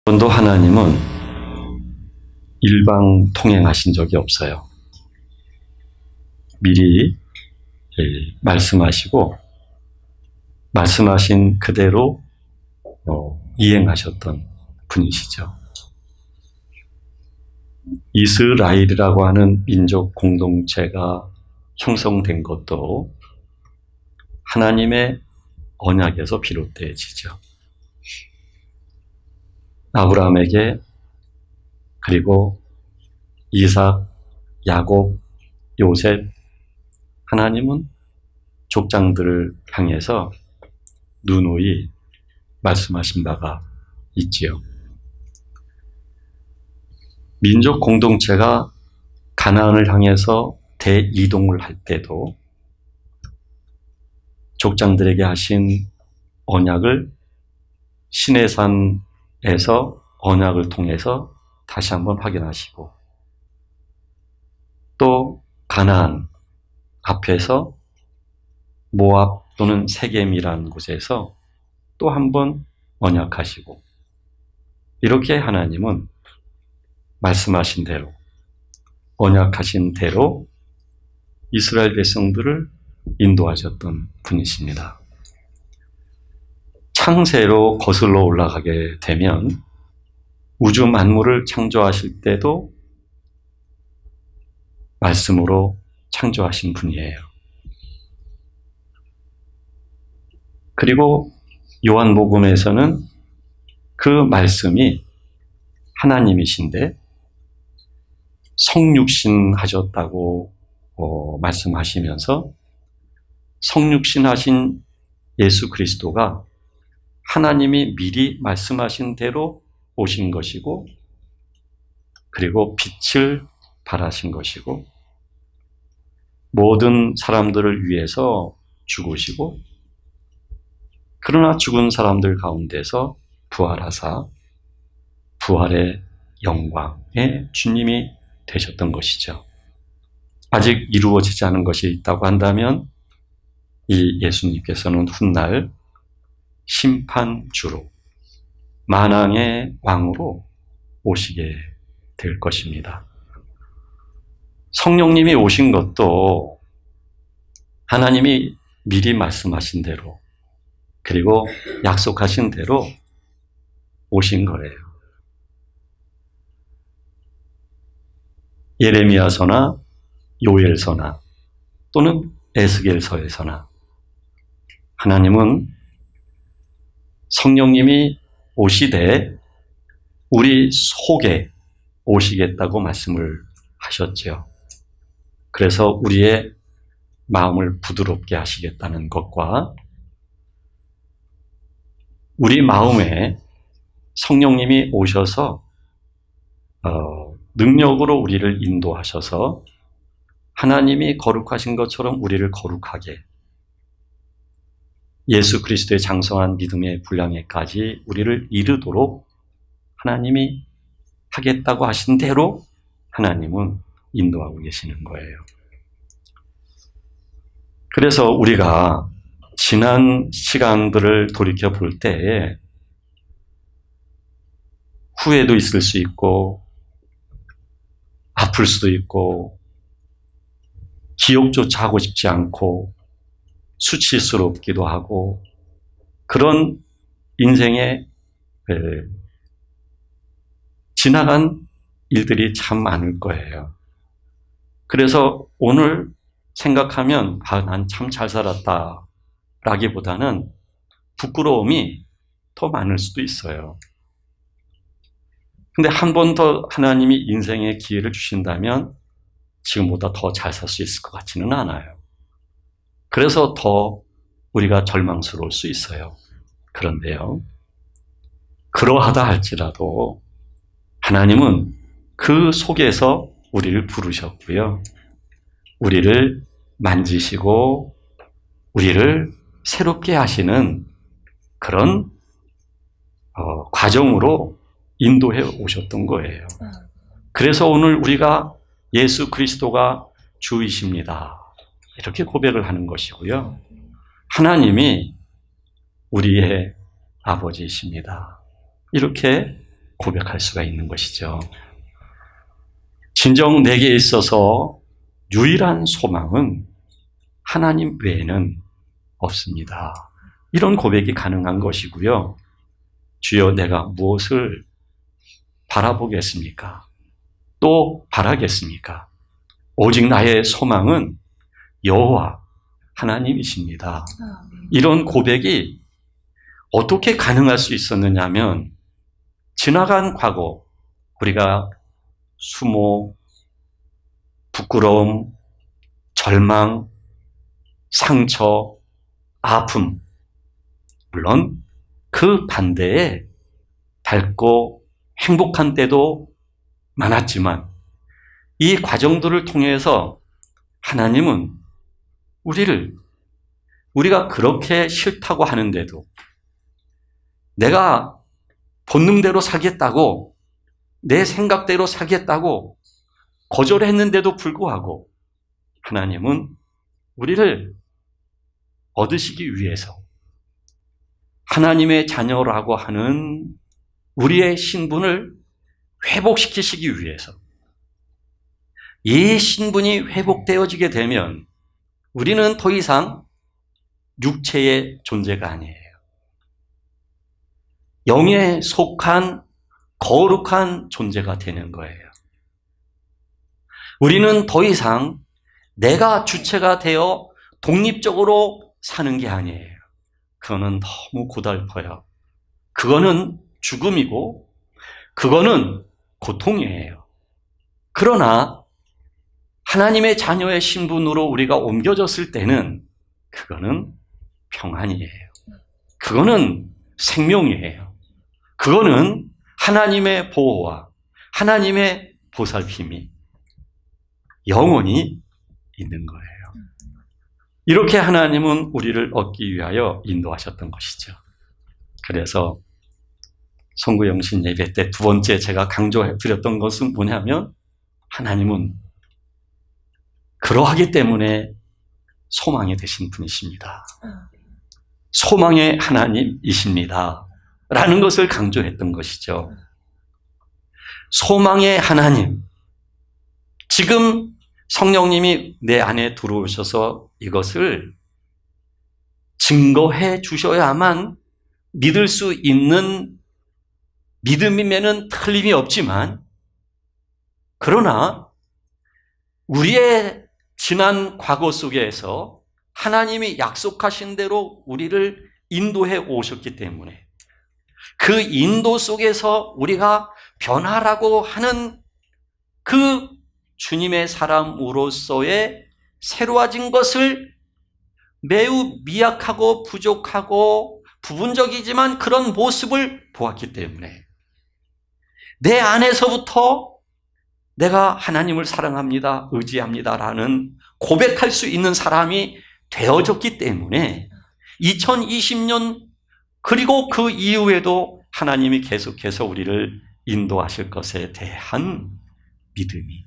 번도 하나님은 일방 통행하신 적이 없어요. 미리 말씀하시고 말씀하신 그대로 이행하셨던 분이시죠. 이스라엘이라고 하는 민족 공동체가 형성된 것도 하나님의 언약에서 비롯되어지죠. 아브라함에게, 그리고 이삭, 야곱, 요셉, 하나님은 족장들을 향해서 누누이 말씀하신 바가 있지요. 민족 공동체가 가나안을 향해서 대이동을 할 때도 족장들에게 하신 언약을 시내산에서 언약을 통해서 다시 한번 확인하시고, 또 가나안 앞에서 모압 또는 세겜이라는 곳에서 또 한번 언약하시고, 이렇게 하나님은 말씀하신 대로, 언약하신 대로 이스라엘 백성들을 인도하셨던 분이십니다. 창세로 거슬러 올라가게 되면 우주 만물을 창조하실 때도 말씀으로 창조하신 분이에요. 그리고 요한복음에서는 그 말씀이 하나님이신데 성육신 하셨다고 말씀하시면서, 성육신 하신 예수 그리스도가 하나님이 미리 말씀하신 대로 오신 것이고, 그리고 빛을 발하신 것이고, 모든 사람들을 위해서 죽으시고, 그러나 죽은 사람들 가운데서 부활하사 부활의 영광의 주님이 되셨던 것이죠. 아직 이루어지지 않은 것이 있다고 한다면 이 예수님께서는 훗날 심판주로 만왕의 왕으로 오시게 될 것입니다. 성령님이 오신 것도 하나님이 미리 말씀하신 대로, 그리고 약속하신 대로 오신 거예요. 예레미야서나 요엘서나 또는 에스겔서에서나 하나님은 성령님이 오시되 우리 속에 오시겠다고 말씀을 하셨죠. 그래서 우리의 마음을 부드럽게 하시겠다는 것과, 우리 마음에 성령님이 오셔서 능력으로 우리를 인도하셔서 하나님이 거룩하신 것처럼 우리를 거룩하게, 예수 그리스도의 장성한 믿음의 분량에까지 우리를 이르도록 하나님이 하겠다고 하신 대로 하나님은 인도하고 계시는 거예요. 그래서 우리가 지난 시간들을 돌이켜 볼 때에 후회도 있을 수 있고, 아플 수도 있고, 기억조차 하고 싶지 않고, 수치스럽기도 하고, 그런 인생에 지나간 일들이 참 많을 거예요. 그래서 오늘 생각하면 난 참 잘 살았다 라기보다는 부끄러움이 더 많을 수도 있어요. 근데 한 번 더 하나님이 인생의 기회를 주신다면 지금보다 더 잘 살 수 있을 것 같지는 않아요. 그래서 더 우리가 절망스러울 수 있어요. 그런데요, 그러하다 할지라도 하나님은 그 속에서 우리를 부르셨고요, 우리를 만지시고 우리를 새롭게 하시는 그런 과정으로 인도해 오셨던 거예요. 그래서 오늘 우리가 예수 그리스도가 주이십니다, 이렇게 고백을 하는 것이고요, 하나님이 우리의 아버지이십니다, 이렇게 고백할 수가 있는 것이죠. 진정 내게 있어서 유일한 소망은 하나님 외에는 없습니다. 이런 고백이 가능한 것이고요. 주여, 내가 무엇을 바라보겠습니까? 또 바라겠습니까? 오직 나의 소망은 여호와 하나님이십니다. 이런 고백이 어떻게 가능할 수 있었느냐 하면, 지나간 과거, 우리가 수모, 부끄러움, 절망, 상처, 아픔, 물론 그 반대에 밝고 행복한 때도 많았지만, 이 과정들을 통해서 하나님은 우리가 그렇게 싫다고 하는데도, 내가 본능대로 살겠다고, 내 생각대로 살겠다고 거절했는데도 불구하고 하나님은 우리를 얻으시기 위해서, 하나님의 자녀라고 하는 우리의 신분을 회복시키시기 위해서, 이 신분이 회복되어지게 되면 우리는 더 이상 육체의 존재가 아니에요. 영에 속한 거룩한 존재가 되는 거예요. 우리는 더 이상 내가 주체가 되어 독립적으로 사는 게 아니에요. 그거는 너무 고달퍼요. 그거는 죽음이고, 그거는 고통이에요. 그러나 하나님의 자녀의 신분으로 우리가 옮겨졌을 때는 그거는 평안이에요. 그거는 생명이에요. 그거는 하나님의 보호와 하나님의 보살핌이 영원히 있는 거예요. 이렇게 하나님은 우리를 얻기 위하여 인도하셨던 것이죠. 그래서 성구영신 예배 때 두 번째 제가 강조해 드렸던 것은 뭐냐면, 하나님은 그러하기 때문에 소망이 되신 분이십니다. 소망의 하나님이십니다. 라는 것을 강조했던 것이죠. 소망의 하나님. 지금 성령님이 내 안에 들어오셔서 이것을 증거해 주셔야만 믿을 수 있는 믿음이면은 틀림이 없지만, 그러나 우리의 지난 과거 속에서 하나님이 약속하신 대로 우리를 인도해 오셨기 때문에, 그 인도 속에서 우리가 변화라고 하는 그 주님의 사람으로서의 새로워진 것을 매우 미약하고 부족하고 부분적이지만 그런 모습을 보았기 때문에, 내 안에서부터 내가 하나님을 사랑합니다, 의지합니다라는 고백할 수 있는 사람이 되어졌기 때문에 2020년 그리고 그 이후에도 하나님이 계속해서 우리를 인도하실 것에 대한 믿음이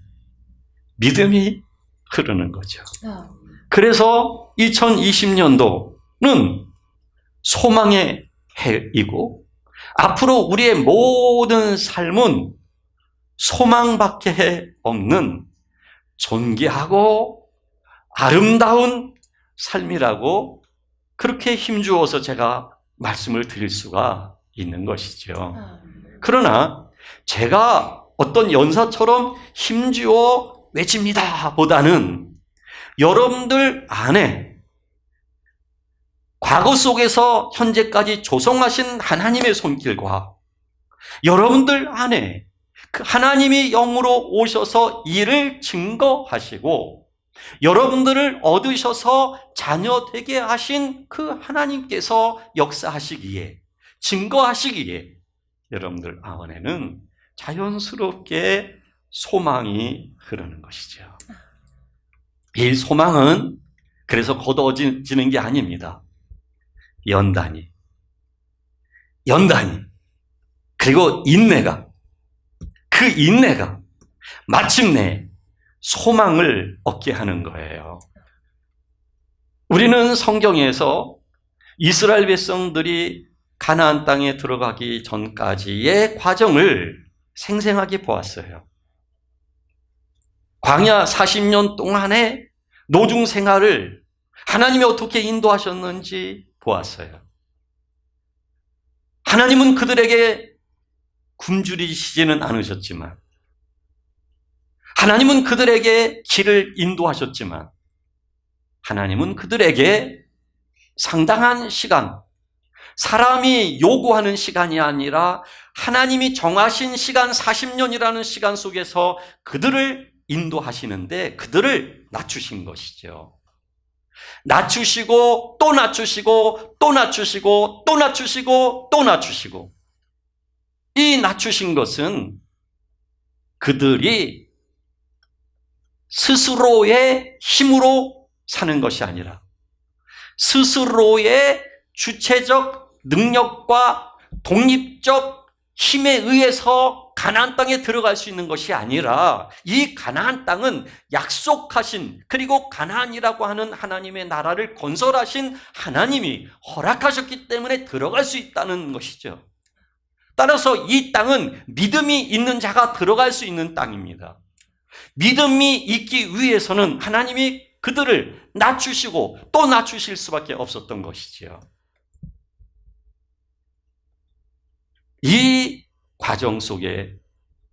흐르는 거죠. 그래서 2020년도는 소망의 해이고, 앞으로 우리의 모든 삶은 소망밖에 없는 존귀하고 아름다운 삶이라고, 그렇게 힘주어서 제가 말씀을 드릴 수가 있는 것이죠. 그러나 제가 어떤 연사처럼 힘주어 외칩니다 보다는, 여러분들 안에 과거 속에서 현재까지 조성하신 하나님의 손길과 여러분들 안에 그 하나님이 영으로 오셔서 이를 증거하시고 여러분들을 얻으셔서 자녀 되게 하신 그 하나님께서 역사하시기에, 증거하시기에 여러분들 안에는 자연스럽게 소망이 흐르는 것이죠. 이 소망은 그래서 거둬지는 게 아닙니다. 연단이 그리고 그 인내가 마침내 소망을 얻게 하는 거예요. 우리는 성경에서 이스라엘 백성들이 가나안 땅에 들어가기 전까지의 과정을 생생하게 보았어요. 광야 40년 동안의 노중 생활을 하나님이 어떻게 인도하셨는지 보았어요. 하나님은 그들에게 굶주리시지는 않으셨지만, 하나님은 그들에게 길을 인도하셨지만, 하나님은 그들에게 상당한 시간, 사람이 요구하는 시간이 아니라 하나님이 정하신 시간 40년이라는 시간 속에서 그들을 인도하시는데 그들을 낮추신 것이죠. 낮추시고 또 낮추시고 또 낮추시고 또 낮추시고 또 낮추시고, 이 낮추신 것은 그들이 스스로의 힘으로 사는 것이 아니라 스스로의 주체적 능력과 독립적 힘에 의해서 가나안 땅에 들어갈 수 있는 것이 아니라, 이 가나안 땅은 약속하신, 그리고 가나안이라고 하는 하나님의 나라를 건설하신 하나님이 허락하셨기 때문에 들어갈 수 있다는 것이죠. 따라서 이 땅은 믿음이 있는 자가 들어갈 수 있는 땅입니다. 믿음이 있기 위해서는 하나님이 그들을 낮추시고 또 낮추실 수밖에 없었던 것이지요. 이 과정 속에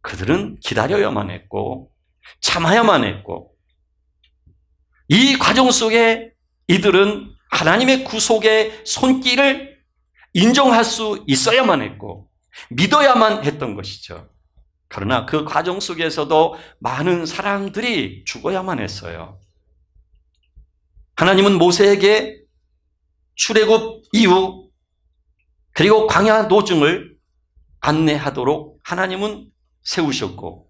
그들은 기다려야만 했고 참아야만 했고, 이 과정 속에 이들은 하나님의 구속의 손길을 인정할 수 있어야만 했고 믿어야만 했던 것이죠. 그러나 그 과정 속에서도 많은 사람들이 죽어야만 했어요. 하나님은 모세에게 출애굽 이후 그리고 광야 노중을 안내하도록 하나님은 세우셨고,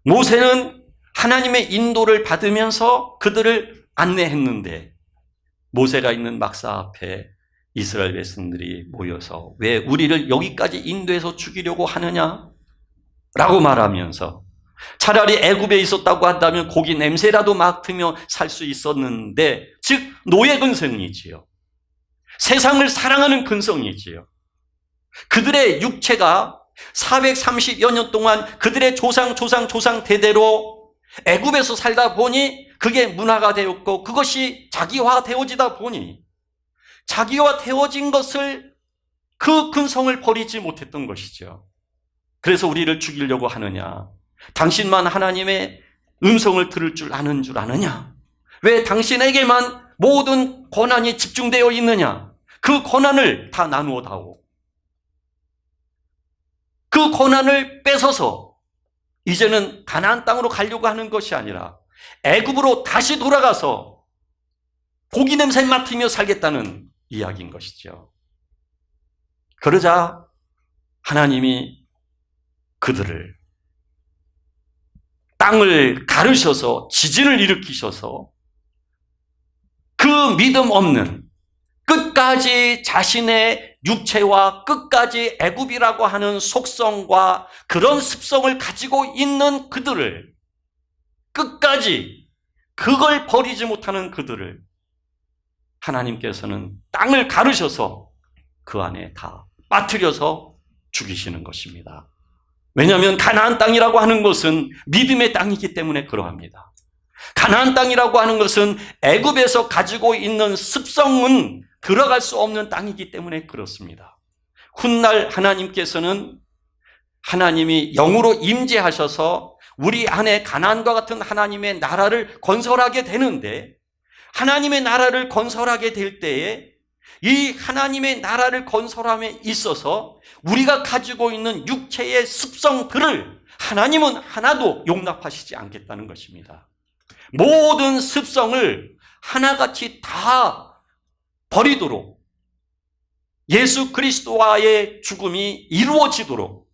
모세는 하나님의 인도를 받으면서 그들을 안내했는데, 모세가 있는 막사 앞에 이스라엘 백성들이 모여서 왜 우리를 여기까지 인도해서 죽이려고 하느냐? 라고 말하면서, 차라리 애굽에 있었다고 한다면 고기 냄새라도 맡으며 살 수 있었는데, 즉 노예 근성이지요. 세상을 사랑하는 근성이지요. 그들의 육체가 430여 년 동안 그들의 조상 대대로 애굽에서 살다 보니 그게 문화가 되었고, 그것이 자기화되어지다 보니 자기화되어진 것을, 그 근성을 버리지 못했던 것이죠. 그래서 우리를 죽이려고 하느냐? 당신만 하나님의 음성을 들을 줄 아는 줄 아느냐? 왜 당신에게만 모든 권한이 집중되어 있느냐? 그 권한을 다 나누어 다오. 그 권한을 뺏어서 이제는 가나안 땅으로 가려고 하는 것이 아니라 애굽으로 다시 돌아가서 고기 냄새 맡으며 살겠다는 이야기인 것이죠. 그러자 하나님이 그들을 땅을 가르셔서 지진을 일으키셔서 그 믿음 없는, 끝까지 자신의 육체와 끝까지 애굽이라고 하는 속성과 그런 습성을 가지고 있는 그들을, 끝까지 그걸 버리지 못하는 그들을 하나님께서는 땅을 가르셔서 그 안에 다 빠뜨려서 죽이시는 것입니다. 왜냐하면 가나안 땅이라고 하는 것은 믿음의 땅이기 때문에 그러합니다. 가나안 땅이라고 하는 것은 애굽에서 가지고 있는 습성은 들어갈 수 없는 땅이기 때문에 그렇습니다. 훗날 하나님께서는, 하나님이 영으로 임재하셔서 우리 안에 가나안과 같은 하나님의 나라를 건설하게 되는데, 하나님의 나라를 건설하게 될 때에 이 하나님의 나라를 건설함에 있어서 우리가 가지고 있는 육체의 습성들을 하나님은 하나도 용납하시지 않겠다는 것입니다. 모든 습성을 하나같이 다 버리도록, 예수 그리스도와의 죽음이 이루어지도록,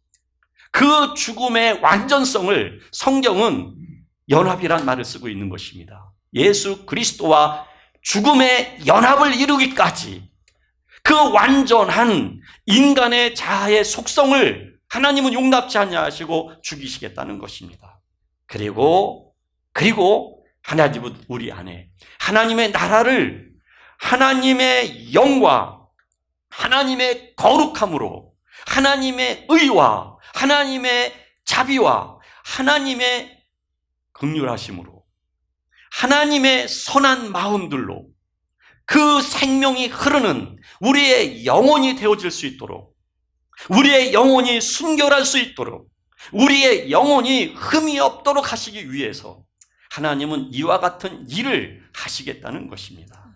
그 죽음의 완전성을 성경은 연합이란 말을 쓰고 있는 것입니다. 예수 그리스도와 죽음의 연합을 이루기까지 그 완전한 인간의 자아의 속성을 하나님은 용납지 않냐 하시고 죽이시겠다는 것입니다. 그리고 하나님은 우리 안에 하나님의 나라를, 하나님의 영과 하나님의 거룩함으로, 하나님의 의와 하나님의 자비와 하나님의 긍휼하심으로, 하나님의 선한 마음들로 그 생명이 흐르는 우리의 영혼이 되어질 수 있도록, 우리의 영혼이 순결할 수 있도록, 우리의 영혼이 흠이 없도록 하시기 위해서 하나님은 이와 같은 일을 하시겠다는 것입니다.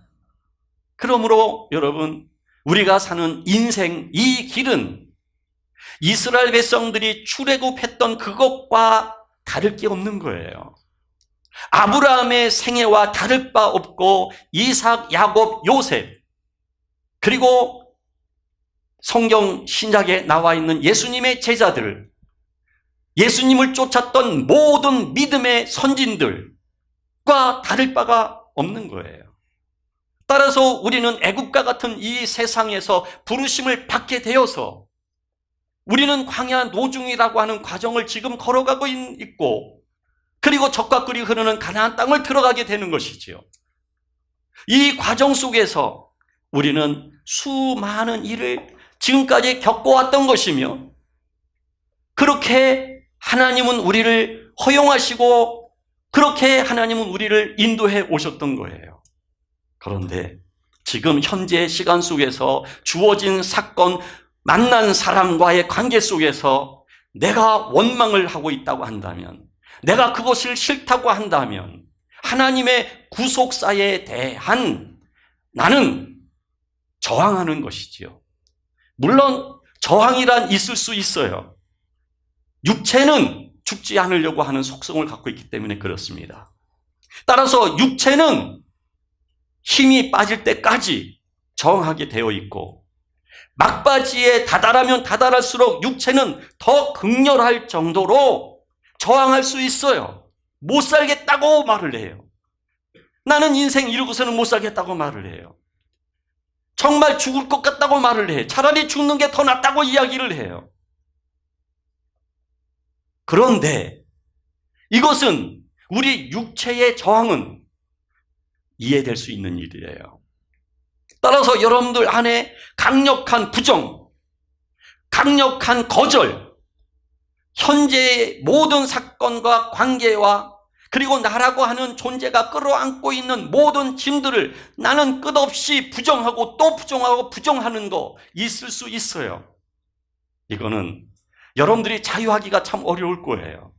그러므로 여러분, 우리가 사는 인생 이 길은 이스라엘 백성들이 출애굽했던 그것과 다를 게 없는 거예요. 아브라함의 생애와 다를 바 없고, 이삭, 야곱, 요셉, 그리고 성경 신약에 나와 있는 예수님의 제자들, 예수님을 쫓았던 모든 믿음의 선진들과 다를 바가 없는 거예요. 따라서 우리는 애국과 같은 이 세상에서 부르심을 받게 되어서 우리는 광야 노중이라고 하는 과정을 지금 걸어가고 있고, 그리고 적과 꿀이 흐르는 가나안 땅을 들어가게 되는 것이지요. 이 과정 속에서 우리는 수많은 일을 지금까지 겪어왔던 것이며, 그렇게 하나님은 우리를 허용하시고 그렇게 하나님은 우리를 인도해 오셨던 거예요. 그런데 지금 현재의 시간 속에서 주어진 사건, 만난 사람과의 관계 속에서 내가 원망을 하고 있다고 한다면, 내가 그것을 싫다고 한다면 하나님의 구속사에 대한 나는 저항하는 것이지요. 물론 저항이란 있을 수 있어요. 육체는 죽지 않으려고 하는 속성을 갖고 있기 때문에 그렇습니다. 따라서 육체는 힘이 빠질 때까지 저항하게 되어 있고, 막바지에 다다르면 다다를수록 육체는 더 극렬할 정도로 저항할 수 있어요. 못 살겠다고 말을 해요. 나는 인생 이루고서는 못 살겠다고 말을 해요. 정말 죽을 것 같다고 말을 해요. 차라리 죽는 게 더 낫다고 이야기를 해요. 그런데 이것은 우리 육체의 저항은 이해될 수 있는 일이에요. 따라서 여러분들 안에 강력한 부정, 강력한 거절, 현재의 모든 사건과 관계와 그리고 나라고 하는 존재가 끌어안고 있는 모든 짐들을 나는 끝없이 부정하고 또 부정하고 부정하는 거 있을 수 있어요. 이거는 여러분들이 자유하기가 참 어려울 거예요.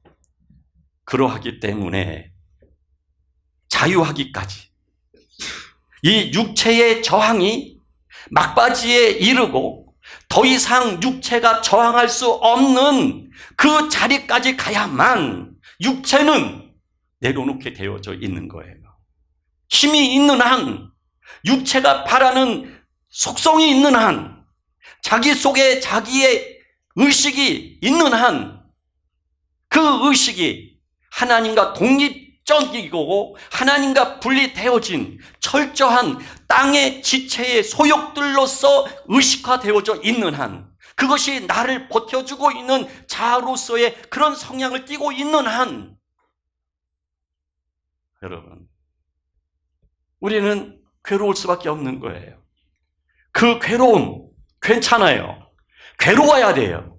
그러하기 때문에 자유하기까지 이 육체의 저항이 막바지에 이르고 더 이상 육체가 저항할 수 없는 그 자리까지 가야만 육체는 내려놓게 되어져 있는 거예요. 힘이 있는 한, 육체가 바라는 속성이 있는 한, 자기 속에 자기의 의식이 있는 한, 그 의식이 하나님과 독립적이고 하나님과 분리되어진 철저한 땅의 지체의 소욕들로서 의식화되어져 있는 한, 그것이 나를 버텨주고 있는 자아로서의 그런 성향을 띠고 있는 한, 여러분, 우리는 괴로울 수밖에 없는 거예요. 그 괴로움 괜찮아요. 괴로워야 돼요.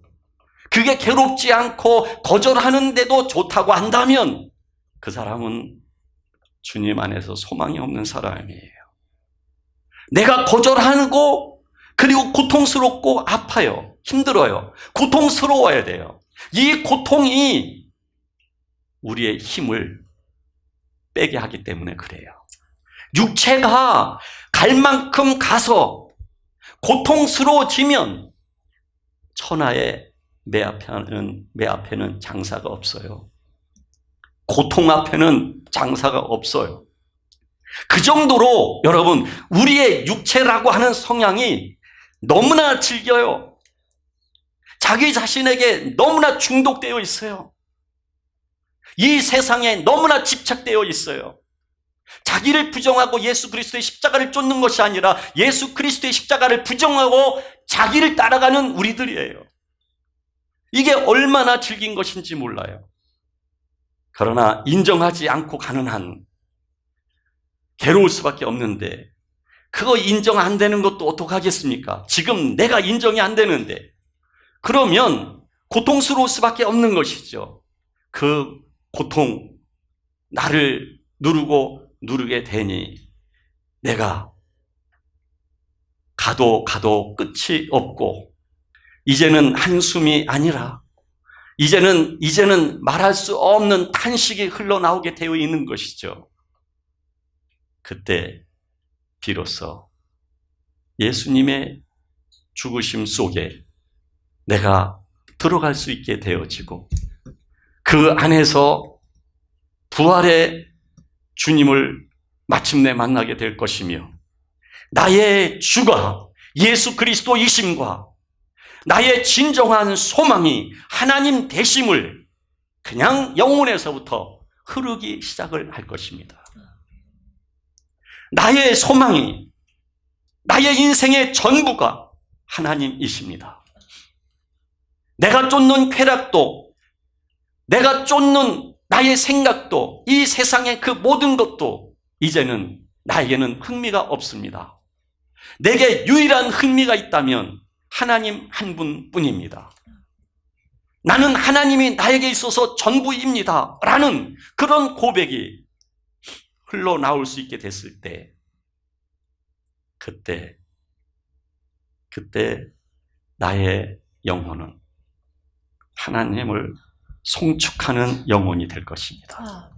그게 괴롭지 않고 거절하는데도 좋다고 한다면 그 사람은 주님 안에서 소망이 없는 사람이에요. 내가 거절하고 그리고 고통스럽고 아파요. 힘들어요. 고통스러워야 돼요. 이 고통이 우리의 힘을 빼게 하기 때문에 그래요. 육체가 갈 만큼 가서 고통스러워지면 천하의 매 앞에는 장사가 없어요. 고통 앞에는 장사가 없어요. 그 정도로 여러분, 우리의 육체라고 하는 성향이 너무나 즐겨요. 자기 자신에게 너무나 중독되어 있어요. 이 세상에 너무나 집착되어 있어요. 자기를 부정하고 예수 그리스도의 십자가를 쫓는 것이 아니라 예수 그리스도의 십자가를 부정하고 자기를 따라가는 우리들이에요. 이게 얼마나 즐긴 것인지 몰라요. 그러나 인정하지 않고 가는 한 괴로울 수밖에 없는데, 그거 인정 안 되는 것도 어떡하겠습니까? 지금 내가 인정이 안 되는데. 그러면 고통스러울 수밖에 없는 것이죠. 그 고통, 나를 누르게 되니 내가 가도 끝이 없고, 이제는 한숨이 아니라 이제는 말할 수 없는 탄식이 흘러나오게 되어 있는 것이죠. 그때 비로소 예수님의 죽으심 속에 내가 들어갈 수 있게 되어지고, 그 안에서 부활의 주님을 마침내 만나게 될 것이며, 나의 주가 예수 그리스도이심과 나의 진정한 소망이 하나님 되심을 그냥 영혼에서부터 흐르기 시작을 할 것입니다. 나의 소망이, 나의 인생의 전부가 하나님이십니다. 내가 쫓는 쾌락도, 내가 쫓는 나의 생각도, 이 세상의 그 모든 것도 이제는 나에게는 흥미가 없습니다. 내게 유일한 흥미가 있다면 하나님 한 분뿐입니다. 나는 하나님이 나에게 있어서 전부입니다 라는 그런 고백이 흘러나올 수 있게 됐을 때, 그때 나의 영혼은 하나님을 송축하는 영혼이 될 것입니다.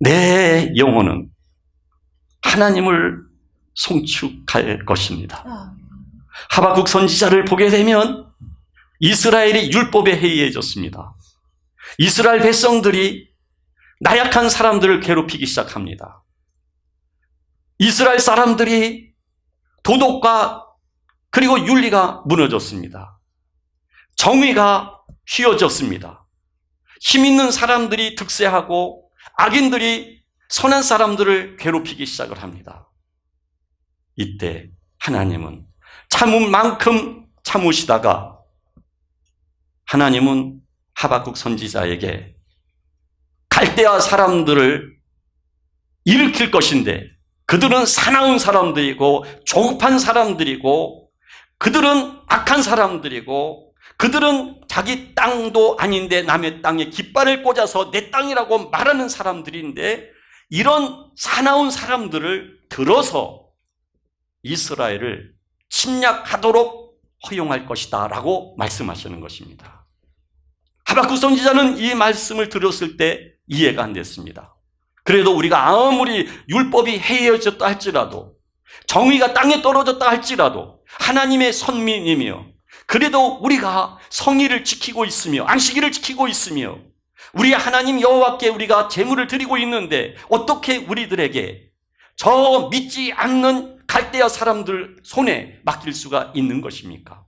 내 영혼은 하나님을 송축할 것입니다. 하박국 선지자를 보게 되면 이스라엘이 율법에 해이해졌습니다. 이스라엘 백성들이 나약한 사람들을 괴롭히기 시작합니다. 이스라엘 사람들이 도덕과 그리고 윤리가 무너졌습니다. 정의가 휘어졌습니다. 힘 있는 사람들이 득세하고 악인들이 선한 사람들을 괴롭히기 시작을 합니다. 이때 하나님은 참은 만큼 참으시다가 하나님은 하박국 선지자에게 갈대아 사람들을 일으킬 것인데, 그들은 사나운 사람들이고 조급한 사람들이고 그들은 악한 사람들이고 그들은 자기 땅도 아닌데 남의 땅에 깃발을 꽂아서 내 땅이라고 말하는 사람들인데, 이런 사나운 사람들을 들어서 이스라엘을 침략하도록 허용할 것이다 라고 말씀하시는 것입니다. 하박국 선지자는 이 말씀을 들었을 때 이해가 안 됐습니다. 그래도 우리가 아무리 율법이 해이해졌다 할지라도, 정의가 땅에 떨어졌다 할지라도 하나님의 선민이며, 그래도 우리가 성의를 지키고 있으며 안식일을 지키고 있으며 우리 하나님 여호와께 우리가 제물을 드리고 있는데, 어떻게 우리들에게 저 믿지 않는 갈대아 사람들 손에 맡길 수가 있는 것입니까?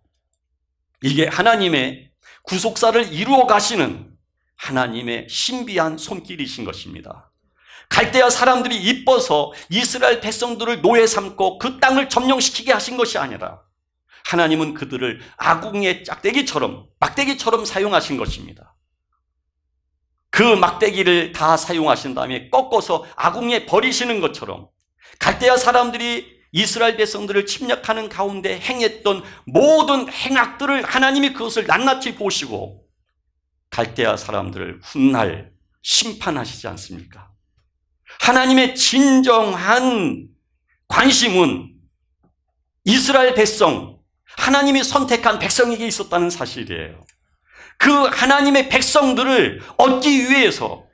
이게 하나님의 구속사를 이루어 가시는 하나님의 신비한 손길이신 것입니다. 갈대아 사람들이 이뻐서 이스라엘 백성들을 노예 삼고 그 땅을 점령시키게 하신 것이 아니라, 하나님은 그들을 아궁이의 막대기처럼 사용하신 것입니다. 그 막대기를 다 사용하신 다음에 꺾어서 아궁이에 버리시는 것처럼, 갈대아 사람들이 이스라엘 백성들을 침략하는 가운데 행했던 모든 행악들을 하나님이 그것을 낱낱이 보시고 갈대아 사람들을 훗날 심판하시지 않습니까? 하나님의 진정한 관심은 이스라엘 백성, 하나님이 선택한 백성에게 있었다는 사실이에요. 그 하나님의 백성들을 얻기 위해서,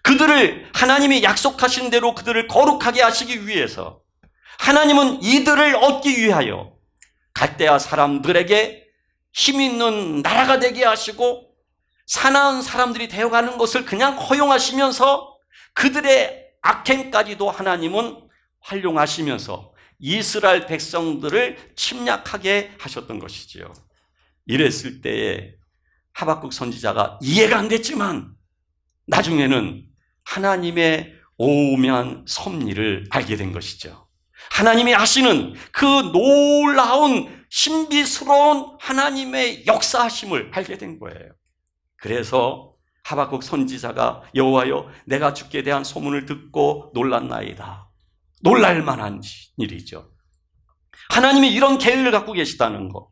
그들을 하나님이 약속하신 대로 그들을 거룩하게 하시기 위해서, 하나님은 이들을 얻기 위하여 갈대아 사람들에게 힘 있는 나라가 되게 하시고 사나운 사람들이 되어가는 것을 그냥 허용하시면서 그들의 악행까지도 하나님은 활용하시면서 이스라엘 백성들을 침략하게 하셨던 것이지요. 이랬을 때에 하박국 선지자가 이해가 안 됐지만 나중에는 하나님의 오묘한 섭리를 알게 된 것이죠. 하나님이 아시는 그 놀라운 신비스러운 하나님의 역사하심을 알게 된 거예요. 그래서 하박국 선지자가 여호와여, 내가 주께 대한 소문을 듣고 놀랐나이다. 놀랄 만한 일이죠. 하나님이 이런 계획을 갖고 계시다는 거.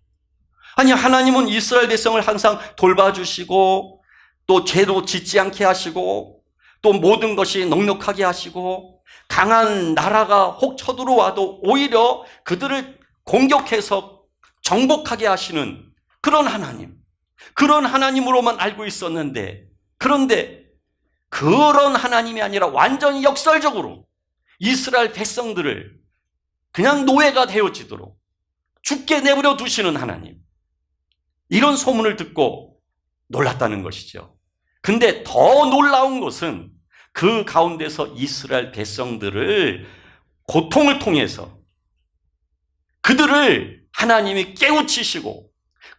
아니, 하나님은 이스라엘 백성을 항상 돌봐주시고 또 죄도 짓지 않게 하시고 또 모든 것이 넉넉하게 하시고 강한 나라가 혹 쳐들어와도 오히려 그들을 공격해서 정복하게 하시는 그런 하나님, 그런 하나님으로만 알고 있었는데, 그런데 그런 하나님이 아니라 완전히 역설적으로 이스라엘 백성들을 그냥 노예가 되어지도록 죽게 내버려 두시는 하나님, 이런 소문을 듣고 놀랐다는 것이죠. 근데 더 놀라운 것은 그 가운데서 이스라엘 백성들을 고통을 통해서 그들을 하나님이 깨우치시고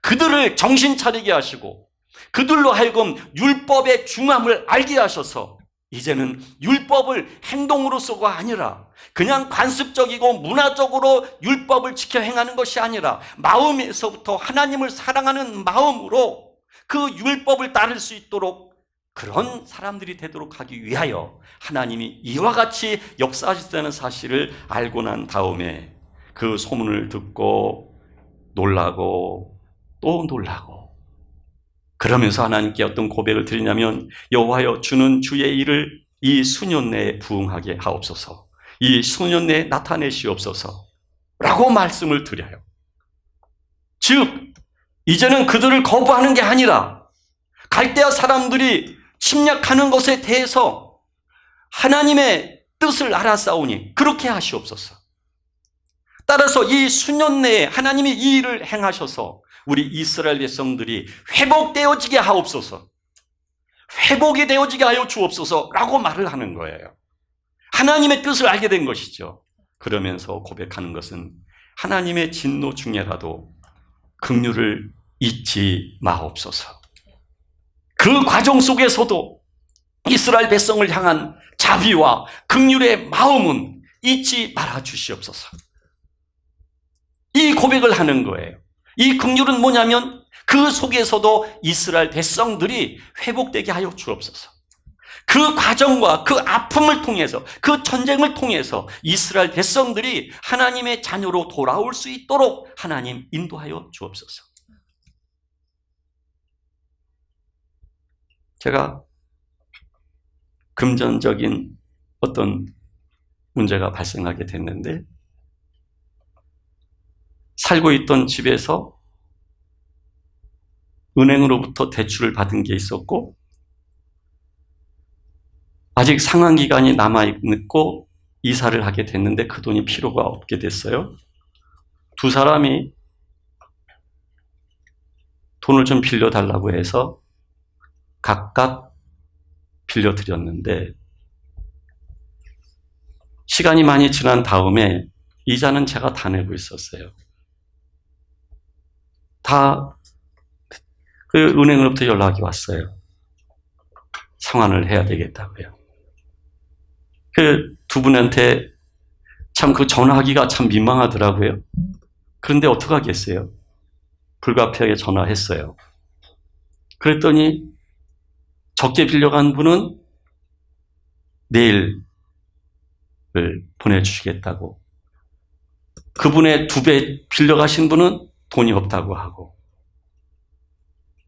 그들을 정신 차리게 하시고 그들로 하여금 율법의 중함을 알게 하셔서 이제는 율법을 행동으로서가 아니라 그냥 관습적이고 문화적으로 율법을 지켜 행하는 것이 아니라 마음에서부터 하나님을 사랑하는 마음으로 그 율법을 따를 수 있도록 그런 사람들이 되도록 하기 위하여 하나님이 이와 같이 역사하시다는 사실을 알고 난 다음에 그 소문을 듣고 놀라고 또 놀라고, 그러면서 하나님께 어떤 고백을 드리냐면, 여호와여, 주는 주의 일을 이 수년 내에 부응하게 하옵소서, 이 수년 내에 나타내시옵소서 라고 말씀을 드려요. 즉 이제는 그들을 거부하는 게 아니라 갈대아 사람들이 침략하는 것에 대해서 하나님의 뜻을 알았사오니 그렇게 하시옵소서. 따라서 이 수년 내에 하나님이 이 일을 행하셔서 우리 이스라엘 백성들이 회복되어지게 하옵소서, 회복이 되어지게 하여 주옵소서 라고 말을 하는 거예요. 하나님의 뜻을 알게 된 것이죠. 그러면서 고백하는 것은 하나님의 진노 중에라도 긍휼을 잊지 마옵소서. 그 과정 속에서도 이스라엘 백성을 향한 자비와 긍휼의 마음은 잊지 말아 주시옵소서. 이 고백을 하는 거예요. 이 긍휼은 뭐냐면 그 속에서도 이스라엘 백성들이 회복되게 하여 주옵소서. 그 과정과 그 아픔을 통해서, 그 전쟁을 통해서 이스라엘 백성들이 하나님의 자녀로 돌아올 수 있도록 하나님 인도하여 주옵소서. 제가 금전적인 어떤 문제가 발생하게 됐는데, 살고 있던 집에서 은행으로부터 대출을 받은 게 있었고 아직 상환기간이 남아있고 이사를 하게 됐는데 그 돈이 필요가 없게 됐어요. 두 사람이 돈을 좀 빌려달라고 해서 각각 빌려드렸는데 시간이 많이 지난 다음에 이자는 제가 다 내고 있었어요. 다 그 은행으로부터 연락이 왔어요. 상환을 해야 되겠다고요. 그 두 분한테 참 그 전화하기가 참 민망하더라고요. 그런데 어떡하겠어요? 불가피하게 전화했어요. 그랬더니 적게 빌려간 분은 내일을 보내주시겠다고, 그분의 2배 빌려가신 분은 돈이 없다고 하고,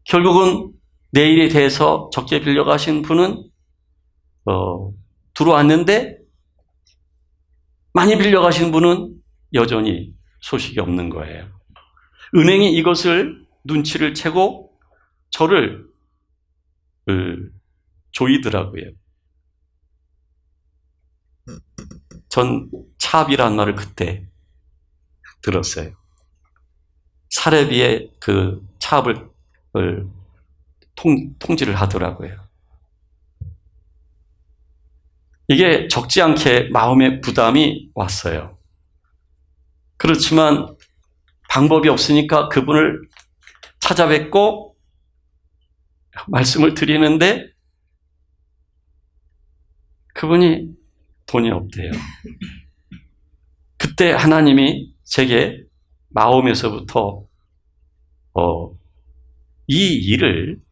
결국은 내일에 대해서 적게 빌려가신 분은 들어왔는데 많이 빌려가신 분은 여전히 소식이 없는 거예요. 은행이 이것을 눈치를 채고 저를 조이더라고요. 전 차압이라는 말을 그때 들었어요. 사례비의 그 차압을 통지를 하더라고요. 이게 적지 않게 마음의 부담이 왔어요. 그렇지만 방법이 없으니까 그분을 찾아뵙고 말씀을 드리는데 그분이 돈이 없대요. 그때 하나님이 제게 마음에서부터 이 일을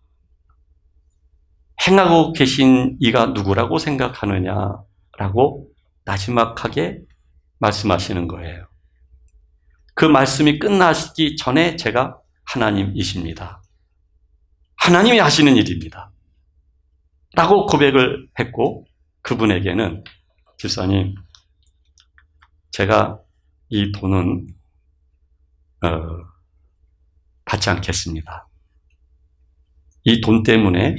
행하고 계신 이가 누구라고 생각하느냐라고 나지막하게 말씀하시는 거예요. 그 말씀이 끝나시기 전에 제가 하나님이십니다. 하나님이 하시는 일입니다. 라고 고백을 했고, 그분에게는 집사님, 제가 이 돈은 받지 않겠습니다. 이 돈 때문에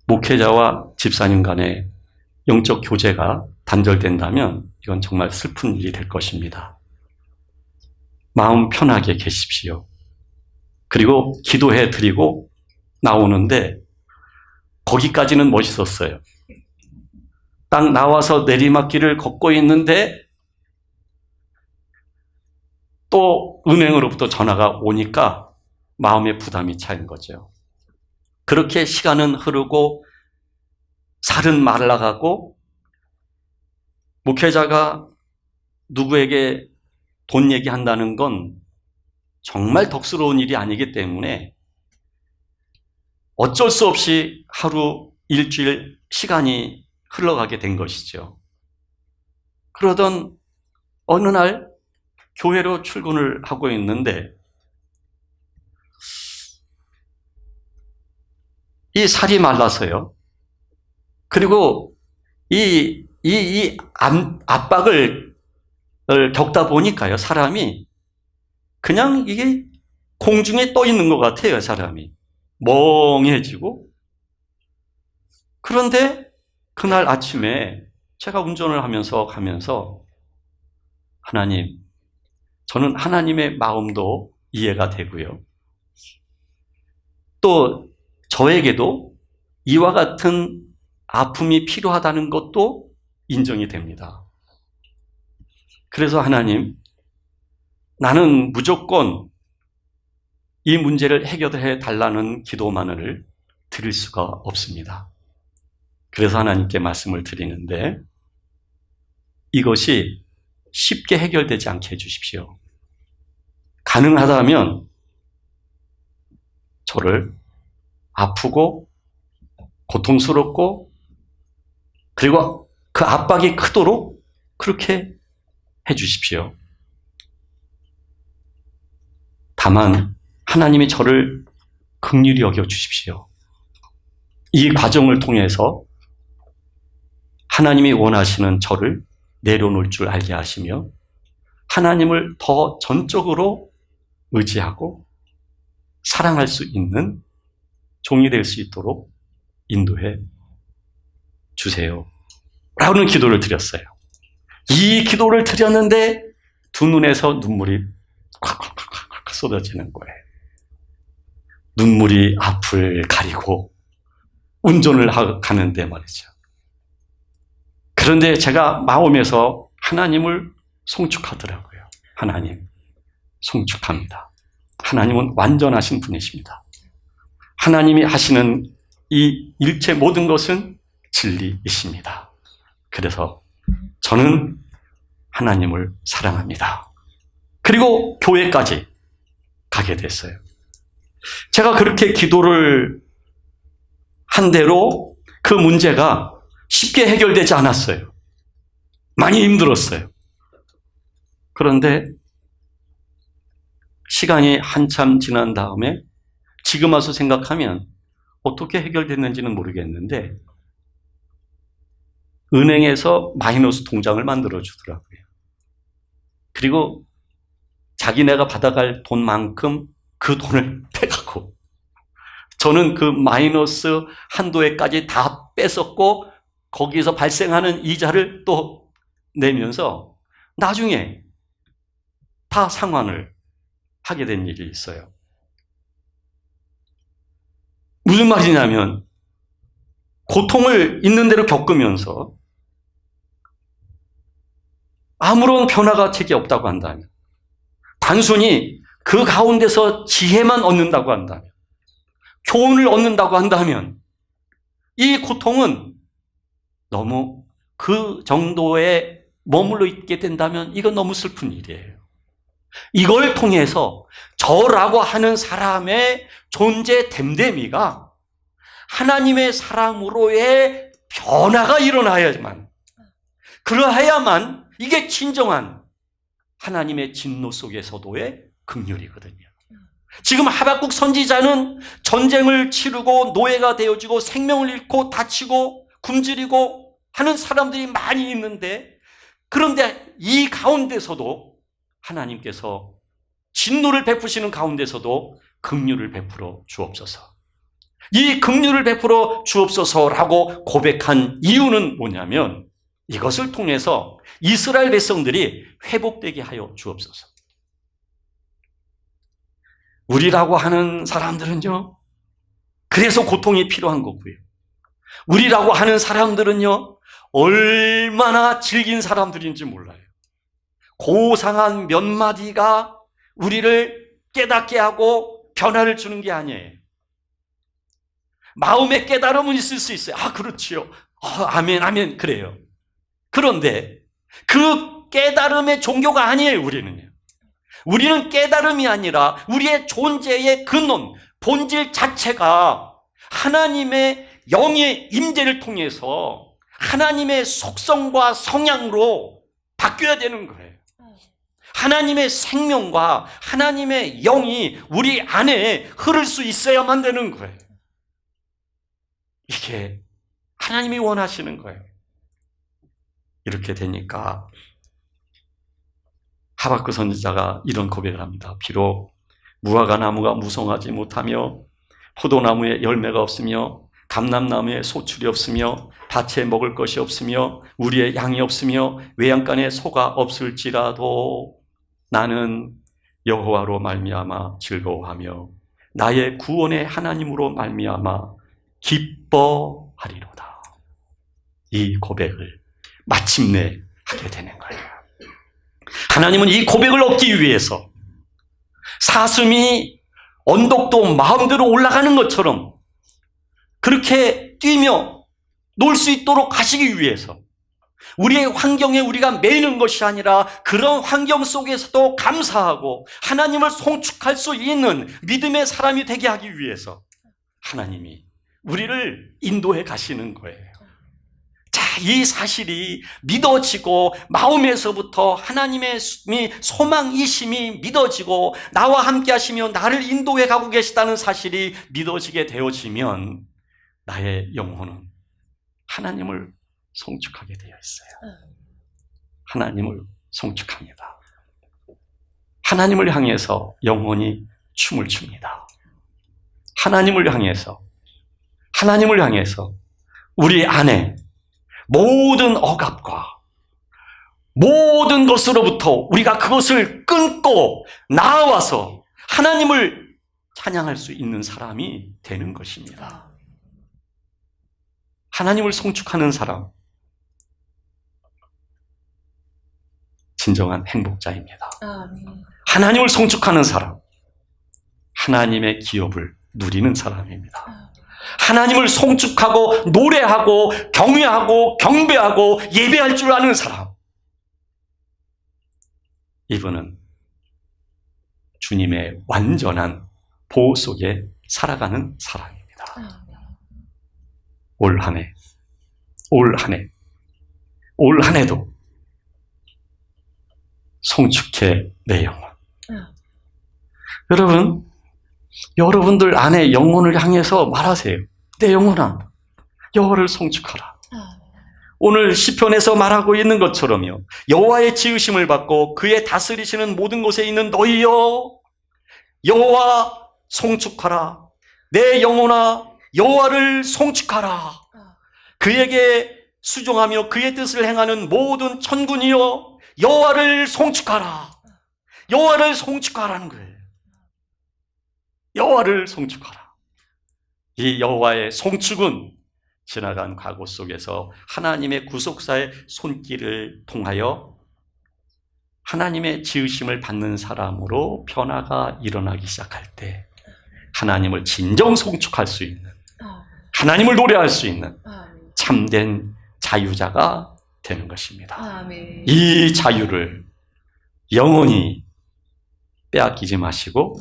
목회자와 집사님 간의 영적 교제가 단절된다면 이건 정말 슬픈 일이 될 것입니다. 마음 편하게 계십시오. 그리고 기도해 드리고 나오는데 거기까지는 멋있었어요. 딱 나와서 내리막길을 걷고 있는데 또 은행으로부터 전화가 오니까 마음의 부담이 차인 거죠. 그렇게 시간은 흐르고 살은 말라가고 목회자가 누구에게 돈 얘기한다는 건 정말 덕스러운 일이 아니기 때문에 어쩔 수 없이 하루, 일주일 시간이 흘러가게 된 것이죠. 그러던 어느 날 교회로 출근을 하고 있는데 이 살이 말라서요. 그리고 이 압박을 겪다 보니까요, 사람이 그냥 이게 공중에 떠 있는 것 같아요, 사람이. 멍해지고. 그런데 그날 아침에 제가 운전을 하면서 가면서 하나님, 저는 하나님의 마음도 이해가 되고요. 또 저에게도 이와 같은 아픔이 필요하다는 것도 인정이 됩니다. 그래서 하나님, 나는 무조건 이 문제를 해결해 달라는 기도만을 드릴 수가 없습니다. 그래서 하나님께 말씀을 드리는데 이것이 쉽게 해결되지 않게 해주십시오. 가능하다면 저를 아프고 고통스럽고 그리고 그 압박이 크도록 그렇게 해주십시오. 다만 하나님이 저를 긍휼히 여겨주십시오. 이 과정을 통해서 하나님이 원하시는 저를 내려놓을 줄 알게 하시며 하나님을 더 전적으로 의지하고 사랑할 수 있는 종이 될 수 있도록 인도해 주세요. 라는 기도를 드렸어요. 이 기도를 드렸는데 두 눈에서 눈물이 콱콱콱콱 쏟아지는 거예요. 눈물이 앞을 가리고 운전을 가는데 말이죠. 그런데 제가 마음에서 하나님을 송축하더라고요. 하나님, 송축합니다. 하나님은 완전하신 분이십니다. 하나님이 하시는 이 일체 모든 것은 진리이십니다. 그래서 저는 하나님을 사랑합니다. 그리고 교회까지 가게 됐어요. 제가 그렇게 기도를 한 대로 그 문제가 쉽게 해결되지 않았어요. 많이 힘들었어요. 그런데 시간이 한참 지난 다음에 지금 와서 생각하면 어떻게 해결됐는지는 모르겠는데 은행에서 마이너스 통장을 만들어 주더라고요. 그리고 자기네가 받아갈 돈만큼 그 돈을 빼가고 저는 그 마이너스 한도에까지 다 뺐었고 거기서 발생하는 이자를 또 내면서 나중에 다 상환을 하게 된 일이 있어요. 무슨 말이냐면 고통을 있는 대로 겪으면서 아무런 변화가 책이 없다고 한다면 단순히 그 가운데서 지혜만 얻는다고 한다면 교훈을 얻는다고 한다면 이 고통은 너무 그 정도에 머물러 있게 된다면 이건 너무 슬픈 일이에요. 이걸 통해서 저라고 하는 사람의 존재 됨됨이가 하나님의 사람으로의 변화가 일어나야지만 그러해야만 이게 진정한 하나님의 진노 속에서도의 긍휼이거든요. 지금 하박국 선지자는 전쟁을 치르고 노예가 되어지고 생명을 잃고 다치고 굶주리고 하는 사람들이 많이 있는데, 그런데 이 가운데서도 하나님께서 진노를 베푸시는 가운데서도 긍휼을 베풀어 주옵소서. 이 긍휼을 베풀어 주옵소서라고 고백한 이유는 뭐냐면, 이것을 통해서 이스라엘 백성들이 회복되게 하여 주옵소서. 우리라고 하는 사람들은요, 그래서 고통이 필요한 거고요. 우리라고 하는 사람들은요, 얼마나 질긴 사람들인지 몰라요. 고상한 몇 마디가 우리를 깨닫게 하고 변화를 주는 게 아니에요. 마음의 깨달음은 있을 수 있어요. 아, 그렇지요. 아멘, 아멘. 그래요. 그런데 그 깨달음의 종교가 아니에요, 우리는요. 우리는 깨달음이 아니라 우리의 존재의 근원, 본질 자체가 하나님의 영의 임재를 통해서 하나님의 속성과 성향으로 바뀌어야 되는 거예요. 하나님의 생명과 하나님의 영이 우리 안에 흐를 수 있어야만 되는 거예요. 이게 하나님이 원하시는 거예요. 이렇게 되니까 하박국 선지자가 이런 고백을 합니다. 비록 무화과 나무가 무성하지 못하며 포도나무에 열매가 없으며 감람나무에 소출이 없으며 밭에 먹을 것이 없으며 우리의 양이 없으며 외양간에 소가 없을지라도 나는 여호와로 말미암아 즐거워하며 나의 구원의 하나님으로 말미암아 기뻐하리로다. 이 고백을 마침내 하게 되는 거예요. 하나님은 이 고백을 얻기 위해서 사슴이 언덕도 마음대로 올라가는 것처럼 그렇게 뛰며 놀 수 있도록 하시기 위해서 우리의 환경에 우리가 매이는 것이 아니라 그런 환경 속에서도 감사하고 하나님을 송축할 수 있는 믿음의 사람이 되게 하기 위해서 하나님이 우리를 인도해 가시는 거예요. 자, 이 사실이 믿어지고 마음에서부터 하나님의 소망이심이 믿어지고 나와 함께 하시며 나를 인도해 가고 계시다는 사실이 믿어지게 되어지면 나의 영혼은 하나님을 송축하게 되어 있어요. 하나님을 송축합니다. 하나님을 향해서 영혼이 춤을 춥니다. 하나님을 향해서 우리 안에 모든 억압과 모든 것으로부터 우리가 그것을 끊고 나아와서 하나님을 찬양할 수 있는 사람이 되는 것입니다. 하나님을 송축하는 사람, 진정한 행복자입니다. 하나님을 송축하는 사람, 하나님의 기업을 누리는 사람입니다. 하나님을 송축하고 노래하고 경외하고 경배하고 예배할 줄 아는 사람, 이분은 주님의 완전한 보호 속에 살아가는 사람입니다. 올 한 해도 송축해 내 영혼. 여러분들 안에 영혼을 향해서 말하세요. 내 영혼아, 여호와를 송축하라. 오늘 시편에서 말하고 있는 것처럼요, 여호와의 지으심을 받고 그의 다스리시는 모든 곳에 있는 너희여, 여호와 송축하라. 내 영혼아, 여호와를 송축하라. 그에게 수종하며 그의 뜻을 행하는 모든 천군이여, 여호와를 송축하라. 여호와를 송축하라는 거예요. 여호와를 송축하라. 이 여호와의 송축은 지나간 과거 속에서 하나님의 구속사의 손길을 통하여 하나님의 지으심을 받는 사람으로 변화가 일어나기 시작할 때 하나님을 진정 송축할 수 있는, 하나님을 노래할 수 있는 참된 자유자가 되는 것입니다. 이 자유를 영원히 빼앗기지 마시고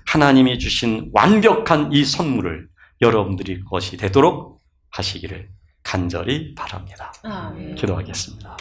하나님이 주신 완벽한 이 선물을 여러분들이 것이 되도록 하시기를 간절히 바랍니다. 기도하겠습니다.